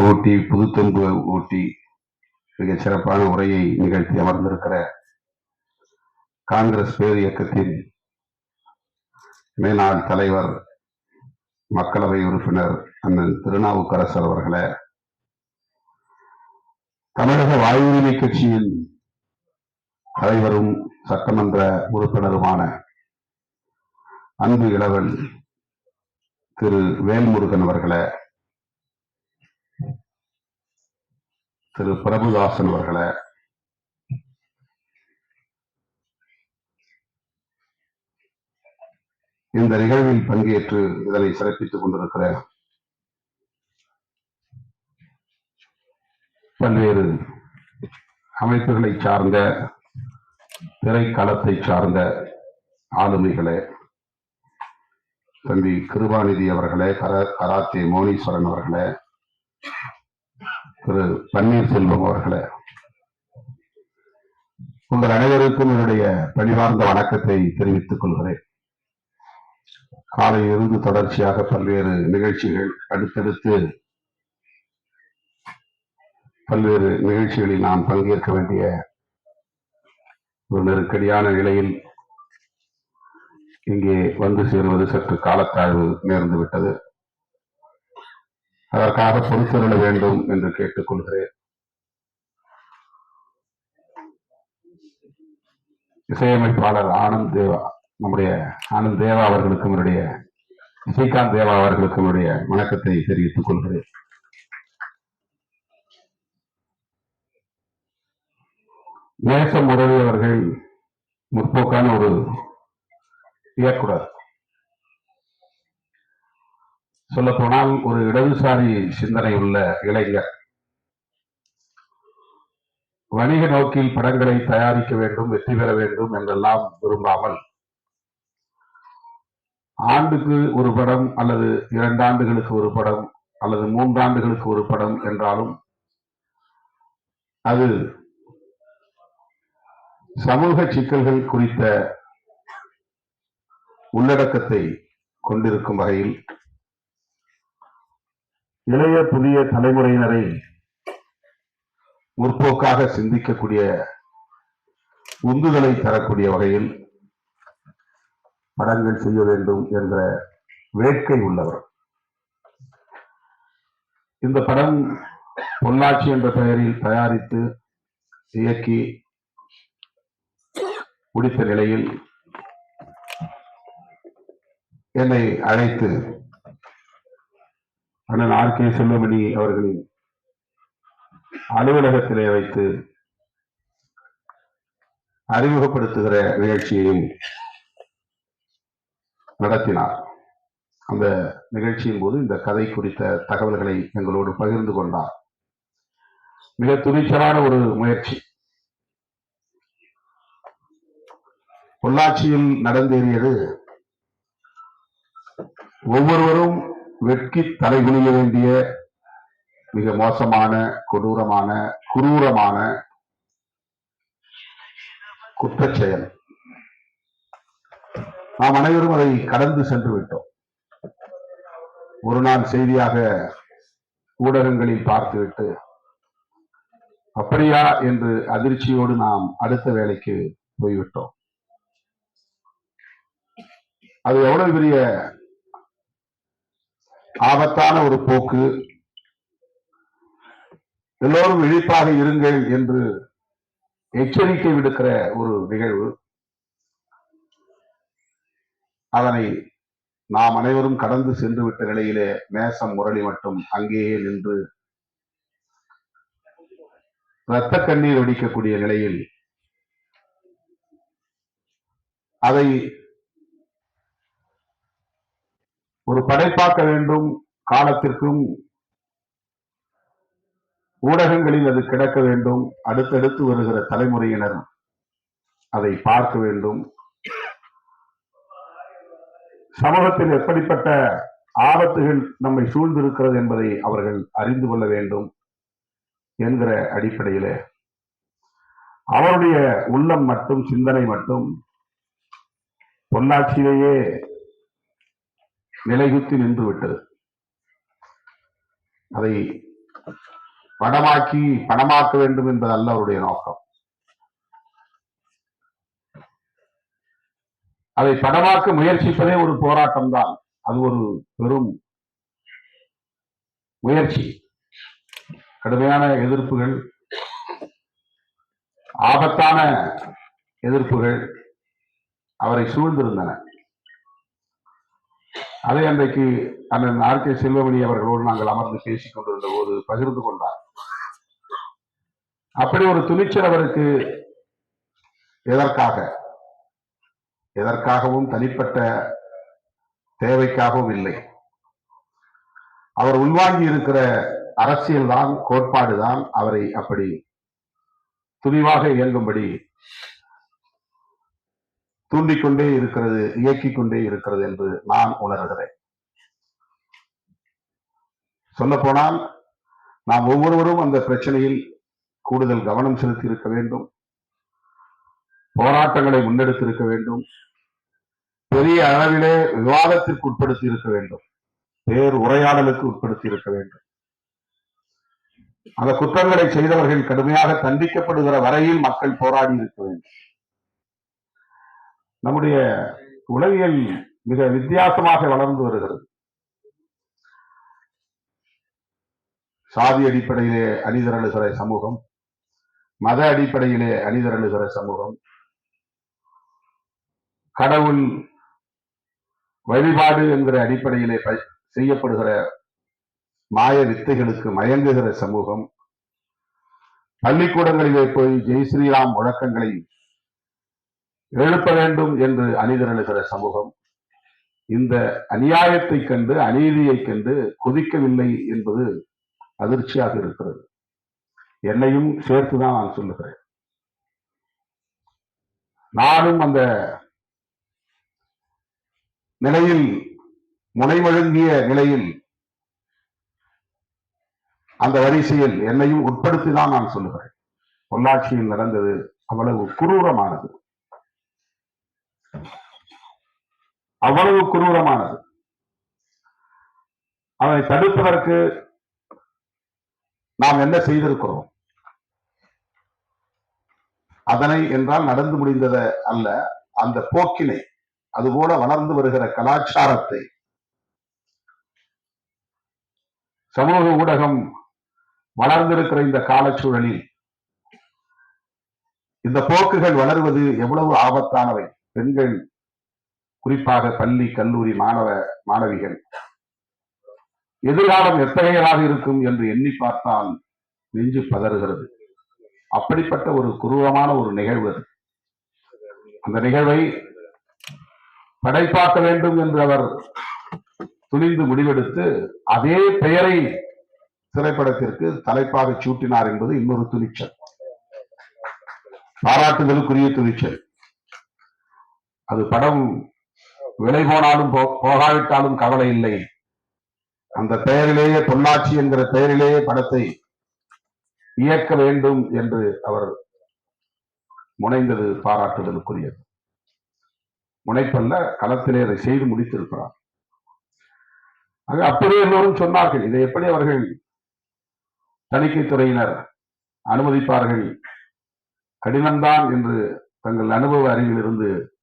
ஊட்டி புதுத்தெம்பு ஊட்டி மிக சிறப்பான உரையை நிகழ்த்தி அமர்ந்திருக்கிற காங்கிரஸ் பேர் இயக்கத்தின் மேனாள் தலைவர் மக்களவை உறுப்பினர் அண்ணன் திருநாவுக்கரசர் அவர்களே, தமிழக வாழ்வுரிமை கட்சியின் தலைவரும் சட்டமன்ற உறுப்பினருமான அன்பு இளவல் திரு வேல்முருகன் அவர்களே, திரு பிரபுதாசன் அவர்களே, இந்த நிகழ்வில் பங்கேற்று இதனை சிறப்பித்துக் கொண்டிருக்கிற பல்வேறு அமைப்புகளை சார்ந்த திரைக்களத்தை சார்ந்த ஆளுமைகளே, தம்பி கிருபாநிதி அவர்களே, கராத்தே மோனீஸ்வரன் அவர்களே, திரு பன்னீர்செல்வம் அவர்களே, உங்கள் அனைவருக்கும் என்னுடைய பணிவார்ந்த வணக்கத்தை தெரிவித்துக் கொள்கிறேன். காலையிலிருந்து தொடர்ச்சியாக பல்வேறு நிகழ்ச்சிகள் அடுத்தடுத்து பல்வேறு நிகழ்ச்சிகளில் நான் பங்கேற்க வேண்டிய ஒரு நெருக்கடியான நிலையில் இங்கே வந்து சேருவது சற்று காலத்தாழ்வு நேர்ந்துவிட்டது. அதற்காக பொறுத்தருள வேண்டும் என்று கேட்டுக்கொள்கிறேன். இசையமைப்பாளர் ஆனந்த் தேவா, நம்முடைய ஆனந்த் தேவா அவர்களுக்கும் என்னுடைய ஸ்ரீகாந்த் தேவா அவர்களுக்கும் என்னுடைய வணக்கத்தை தெரிவித்துக் கொள்கிறேன். நேச முரளி அவர்கள் முற்போக்கான ஒரு இயக்குனர், சொல்ல போனால் ஒரு இடதுசாரி சிந்தனை உள்ள இளைஞர். வணிக நோக்கில் படங்களை தயாரிக்க வேண்டும், வெற்றி பெற வேண்டும் என்றெல்லாம் விரும்பாமல் ஆண்டுக்கு ஒரு படம் அல்லது 2 ஆண்டுகளுக்கு ஒரு படம் அல்லது 3 ஆண்டுகளுக்கு ஒரு படம் என்றாலும் அது சமூக சிக்கல்கள் குறித்த உள்ளடக்கத்தை கொண்டிருக்கும் வகையில் இளைய புதிய தலைமுறையினரை முற்போக்காக சிந்திக்கக்கூடிய உந்துதலை தரக்கூடிய வகையில் படங்கள் செய்ய வேண்டும் என்ற வேட்கை உள்ளவர். இந்த படம் பொள்ளாச்சி என்ற பெயரில் தயாரித்து இயக்கி முடித்த நிலையில் என்னை அழைத்து அண்ணன் ஆர்.கே. செல்வமணி அவர்களின் அலுவலகத்திலே வைத்து அறிமுகப்படுத்துகிற நிகழ்ச்சியையும் நடத்தினார். அந்த நிகழ்ச்சியின் போது இந்த கதை குறித்த தகவல்களை எங்களோடு பகிர்ந்து கொண்டார். மிக துணிச்சலான ஒரு முயற்சி. பொள்ளாச்சியில் நடந்தேறியது ஒவ்வொருவரும் வெட்கி தலைகுனிய வேண்டிய மிக மோசமான, கொடூரமான, குரூரமான குற்றச்செயல். நாம் அனைவரும் அதை கடந்து சென்று விட்டோம். ஒரு நாள் செய்தியாக ஊடகங்களில் பார்த்துவிட்டு அப்படியா என்று அதிர்ச்சியோடு நாம் அடுத்த வேலைக்கு போய்விட்டோம். அது எவ்வளவு பெரிய ஆபத்தான ஒரு போக்கு. எல்லோரும் விழிப்பாக இருங்கள் என்று எச்சரிக்கை விடுக்கிற ஒரு நிகழ்வு. அதனை நாம் அனைவரும் கடந்து சென்று விட்ட நிலையிலே நேசம் முரளி மட்டும் அங்கேயே நின்று இரத்த கண்ணீர் வடிக்கக்கூடிய நிலையில் அதை ஒரு படைப்பாக்க வேண்டும். காலத்திற்கும் ஊடகங்களில் அது கிடக்க வேண்டும். அடுத்தடுத்து வருகிற தலைமுறையினர் அதை பார்க்க வேண்டும். சமூகத்தில் எப்படிப்பட்ட ஆபத்துகள் நம்மை சூழ்ந்திருக்கிறது என்பதை அவர்கள் அறிந்து கொள்ள வேண்டும் என்கிற அடிப்படையிலே அவருடைய உள்ளம் மட்டும், சிந்தனை மட்டும் பொள்ளாச்சியிலேயே நிலைகுத்தி நின்று விட்டது. அதை படமாக்கி பணமாக்க வேண்டும் என்பதல்ல அவருடைய நோக்கம். அதை படமாக்க முயற்சிப்பதே ஒரு போராட்டம் தான். அது ஒரு பெரும் முயற்சி. கடுமையான எதிர்ப்புகள், ஆபத்தான எதிர்ப்புகள் அவரை சூழ்ந்திருந்தன. அதை அன்றைக்கு அண்ணன் ஆர்.கே. செல்வமணி அவர்களோடு நாங்கள் அமர்ந்து பேசிக் கொண்டிருந்த போது பகிர்ந்து கொண்டார். அப்படி ஒரு துணிச்சல் அவருக்கு எதற்காகவும் தனிப்பட்ட தேவைக்காகவும் இல்லை. அவர் உள்வாங்கி இருக்கிற அரசியல் தான், கோட்பாடுதான் அவரை அப்படி துணிவாக இயங்கும்படி தூண்டிக்கொண்டே இருக்கிறது, இயக்கிக் கொண்டே இருக்கிறது என்று நான் உணர்கிறேன். சொல்ல போனால் நாம் ஒவ்வொருவரும் அந்த பிரச்சனையில் கூடுதல் கவனம் செலுத்தி இருக்க வேண்டும், போராட்டங்களை முன்னெடுத்திருக்க வேண்டும், பெரிய அளவிலே விவாதத்திற்கு உட்படுத்தி இருக்க வேண்டும், பேர் உரையாடலுக்கு உட்படுத்தி இருக்க வேண்டும். அந்த குற்றங்களை செய்தவர்கள் கடுமையாக தண்டிக்கப்படுகிற வரையில் மக்கள் போராடி இருக்க வேண்டும். நம்முடைய உளவியல் மிக வித்தியாசமாக வளர்ந்து வருகிறது. சாதி அடிப்படையிலே அணிதிரளுகிற சமூகம், மத அடிப்படையிலே அணிதிரளுகிற சமூகம், கடவுள் வழிபாடு என்கிற அடிப்படையிலே செய்யப்படுகிற மாய வித்தைகளுக்கு மயங்குகிற சமூகம், பள்ளிக்கூடங்களிலே போய் ஜெய் ஸ்ரீராம் முழக்கங்களை எழுப்ப வேண்டும் என்று அணிதிரளுகிற சமூகம், இந்த அநியாயத்தை கண்டு, அநீதியை கண்டு கொதிக்கவில்லை என்பது அதிர்ச்சியாக இருக்கிறது. என்னையும் சேர்த்துதான் நான் சொல்லுகிறேன். நானும் அந்த நிலையில், முனைமழுங்கிய நிலையில், அந்த வரிசையில் என்னையும் உட்படுத்திதான் நான் சொல்லுகிறேன். பொள்ளாச்சியில் நடந்தது அவ்வளவு குரூரமானது, அவ்வளவு குரூரமானது. அதை தடுப்பதற்கு நாம் என்ன செய்திருக்கிறோம்? அதனை என்றால் நடந்து முடிந்ததை அல்ல, அந்த போக்கினை, அதுபோல வளர்ந்து வருகிற கலாச்சாரத்தை சமூக ஊடகம் வளர்ந்திருக்கிற இந்த காலச்சூழலில் இந்த போக்குகள் வளர்வது எவ்வளவு ஆபத்தானவை. பெண்கள், குறிப்பாக பள்ளி கல்லூரி மாணவிகள் எதிர்காலம் எத்தகையதாக இருக்கும் என்று எண்ணி பார்த்தால் நெஞ்சு பதறுகிறது. அப்படிப்பட்ட ஒரு குரூரமான ஒரு நிகழ்வு. அந்த நிகழ்வை படைப்பாக்க வேண்டும் என்று அவர் துணிந்து முடிவெடுத்து அதே பெயரை திரைப்படத்திற்கு தலைப்பாக சூட்டினார் என்பது இன்னொரு துணிச்சல், பாராட்டுதலுக்குரிய துணிச்சல். அது படம் விலை போனாலும் போகாவிட்டாலும் கவலை இல்லை, அந்த பெயரிலேயே, பொள்ளாச்சி என்கிற பெயரிலேயே படத்தை இயக்க வேண்டும் என்று அவர் முனைந்தது பாராட்டுதலுக்குரியது. முனைப்பல்ல, களத்திலே அதை செய்து முடித்திருக்கிறார். அப்படியே எல்லோரும் சொன்னார்கள், இதை எப்படி அவர்கள் தணிக்கைத்துறையினர் அனுமதிப்பார்கள், கடினம்தான் என்று தங்கள் அனுபவ அறிவில் இருந்து